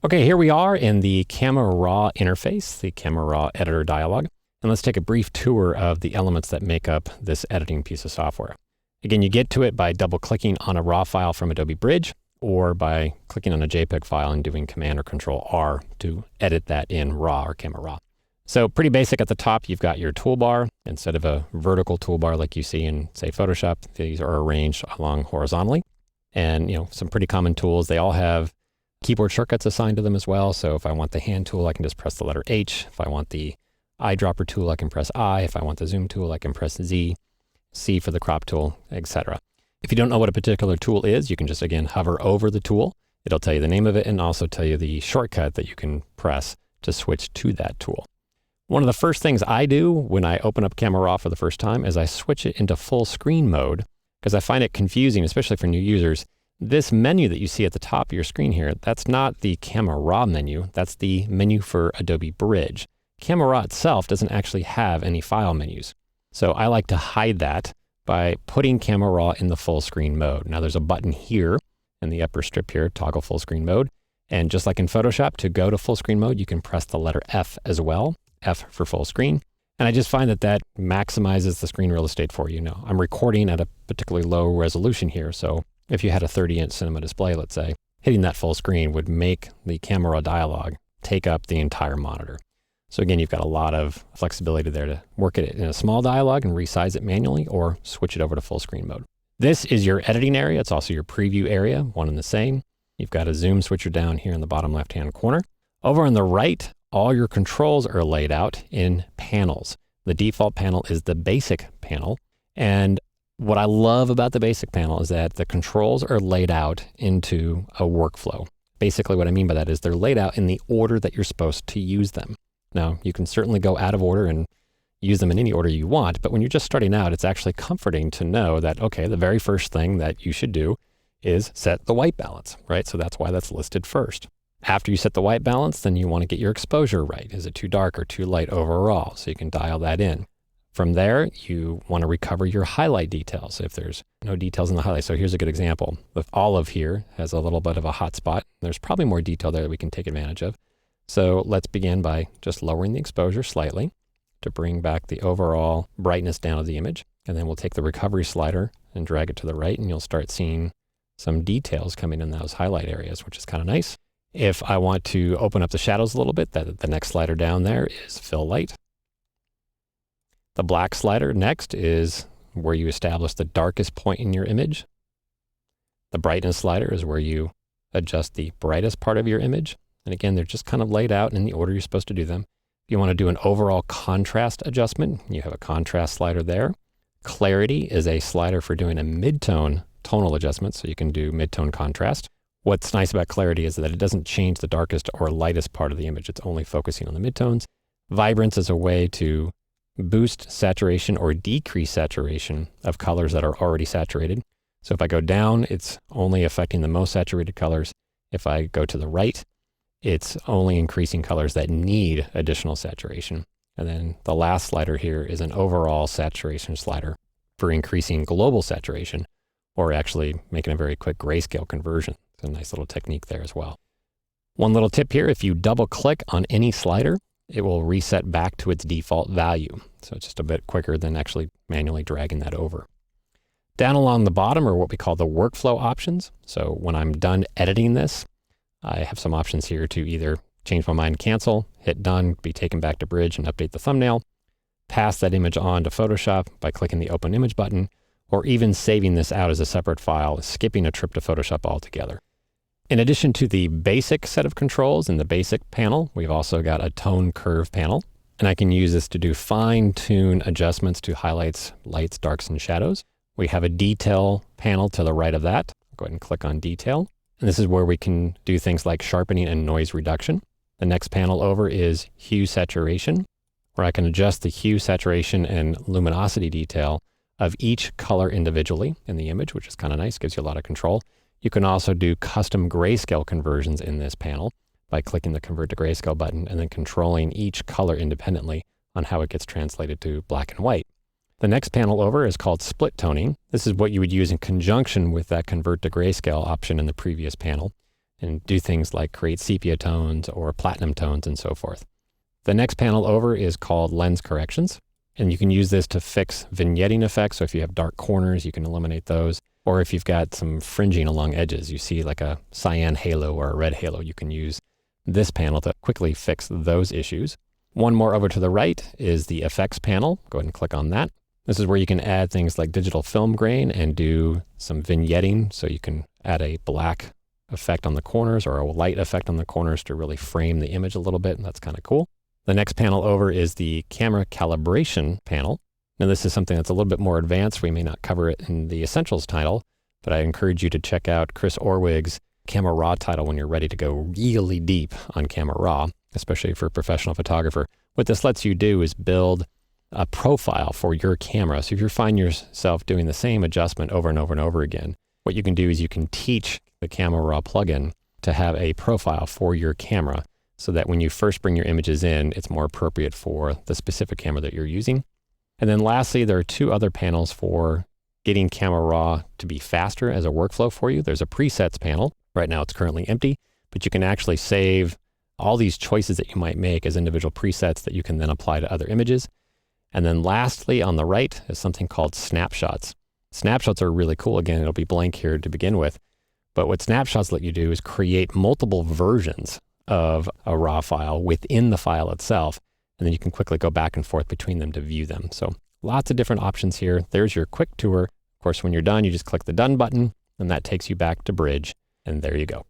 Okay, here we are in the Camera Raw interface, the Camera Raw editor dialog, and let's take a brief tour of the elements that make up this editing piece of software. Again, you get to it by double-clicking on a RAW file from Adobe Bridge, or by clicking on a JPEG file and doing Command or Control R to edit that in RAW or Camera Raw. So pretty basic at the top, you've got your toolbar. Instead of a vertical toolbar like you see in, say, Photoshop, these are arranged along horizontally. And, some pretty common tools. They all have keyboard shortcuts assigned to them as well. So if I want the hand tool, I can just press the letter H. If I want the eyedropper tool, I can press I. If I want the zoom tool, I can press Z. C for the crop tool, etc. If you don't know what a particular tool is, you can just, again, hover over the tool. It'll tell you the name of it and also tell you the shortcut that you can press to switch to that tool. One of the first things I do when I open up Camera Raw for the first time is I switch it into full screen mode because I find it confusing, especially for new users. This menu that you see at the top of your screen here, that's not the Camera Raw menu. That's the menu for Adobe Bridge. Camera Raw itself doesn't actually have any file menus. So I like to hide that by putting Camera Raw in the full screen mode. Now there's a button here in the upper strip here, toggle full screen mode. And just like in Photoshop, to go to full screen mode, you can press the letter F as well, F for full screen. And I just find that that maximizes the screen real estate for you. Now, I'm recording at a particularly low resolution here, so if you had a 30-inch cinema display, let's say, hitting that full screen would make the Camera Raw dialog take up the entire monitor. So again, you've got a lot of flexibility there to work it in a small dialog and resize it manually or switch it over to full screen mode. This is your editing area. It's also your preview area, one and the same. You've got a zoom switcher down here in the bottom left-hand corner. Over on the right, all your controls are laid out in panels. The default panel is the basic panel. And what I love about the basic panel is that the controls are laid out into a workflow. Basically, what I mean by that is they're laid out in the order that you're supposed to use them. Now, you can certainly go out of order and use them in any order you want, but when you're just starting out, it's actually comforting to know that, okay, the very first thing that you should do is set the white balance, right? So that's why that's listed first. After you set the white balance, then you want to get your exposure right. Is it too dark or too light overall? So you can dial that in. From there, you want to recover your highlight details if there's no details in the highlight. So here's a good example. The olive here has a little bit of a hot spot. There's probably more detail there that we can take advantage of. So let's begin by just lowering the exposure slightly to bring back the overall brightness down of the image. And then we'll take the recovery slider and drag it to the right, and you'll start seeing some details coming in those highlight areas, which is kind of nice. If I want to open up the shadows a little bit, the next slider down there is fill light. The black slider next is where you establish the darkest point in your image. The brightness slider is where you adjust the brightest part of your image. And again, they're just kind of laid out in the order you're supposed to do them. If you want to do an overall contrast adjustment, you have a contrast slider there. Clarity is a slider for doing a mid-tone tonal adjustment, so you can do mid-tone contrast. What's nice about clarity is that it doesn't change the darkest or lightest part of the image. It's only focusing on the midtones. Vibrance is a way to boost saturation or decrease saturation of colors that are already saturated. So if I go down, it's only affecting the most saturated colors. If I go to the right, it's only increasing colors that need additional saturation. And then the last slider here is an overall saturation slider for increasing global saturation, or actually making a very quick grayscale conversion. It's a nice little technique there as well. One little tip here, if you double click on any slider, it will reset back to its default value. So it's just a bit quicker than actually manually dragging that over. Down along the bottom are what we call the workflow options. So when I'm done editing this, I have some options here to either change my mind, cancel, hit done, be taken back to Bridge and update the thumbnail, pass that image on to Photoshop by clicking the Open Image button, or even saving this out as a separate file, skipping a trip to Photoshop altogether. In addition to the basic set of controls in the basic panel, we've also got a tone curve panel, and I can use this to do fine-tune adjustments to highlights, lights, darks, and shadows. We have a detail panel to the right of that. Go ahead and click on detail. And this is where we can do things like sharpening and noise reduction. The next panel over is hue saturation, where I can adjust the hue, saturation, and luminosity detail of each color individually in the image, which is kind of nice, gives you a lot of control. You can also do custom grayscale conversions in this panel by clicking the Convert to Grayscale button and then controlling each color independently on how it gets translated to black and white. The next panel over is called Split Toning. This is what you would use in conjunction with that Convert to Grayscale option in the previous panel. and do things like create sepia tones or platinum tones and so forth. The next panel over is called lens corrections, and you can use this to fix vignetting effects. So if you have dark corners, you can eliminate those. Or if you've got some fringing along edges, you see like a cyan halo or a red halo, you can use this panel to quickly fix those issues. One more over to the right is the effects panel. Go ahead and click on that. This is where you can add things like digital film grain and do some vignetting. So you can add a black effect on the corners or a light effect on the corners to really frame the image a little bit, and that's kind of cool. The next panel over is the camera calibration panel. Now this is something that's a little bit more advanced. We may not cover it in the Essentials title, but I encourage you to check out Chris Orwig's Camera Raw title when you're ready to go really deep on Camera Raw, especially for a professional photographer. What this lets you do is build a profile for your camera. So if you find yourself doing the same adjustment over and over and over again, what you can do is you can teach the Camera Raw plugin to have a profile for your camera so that when you first bring your images in, it's more appropriate for the specific camera that you're using. And then lastly, there are two other panels for getting Camera Raw to be faster as a workflow for you. There's a presets panel. Right now it's currently empty, but you can actually save all these choices that you might make as individual presets that you can then apply to other images. And then lastly, on the right is something called snapshots. Snapshots are really cool. Again, it'll be blank here to begin with. But what snapshots let you do is create multiple versions of a raw file within the file itself. And then you can quickly go back and forth between them to view them. So lots of different options here. There's your quick tour. Of course, when you're done, you just click the done button and that takes you back to Bridge. And there you go.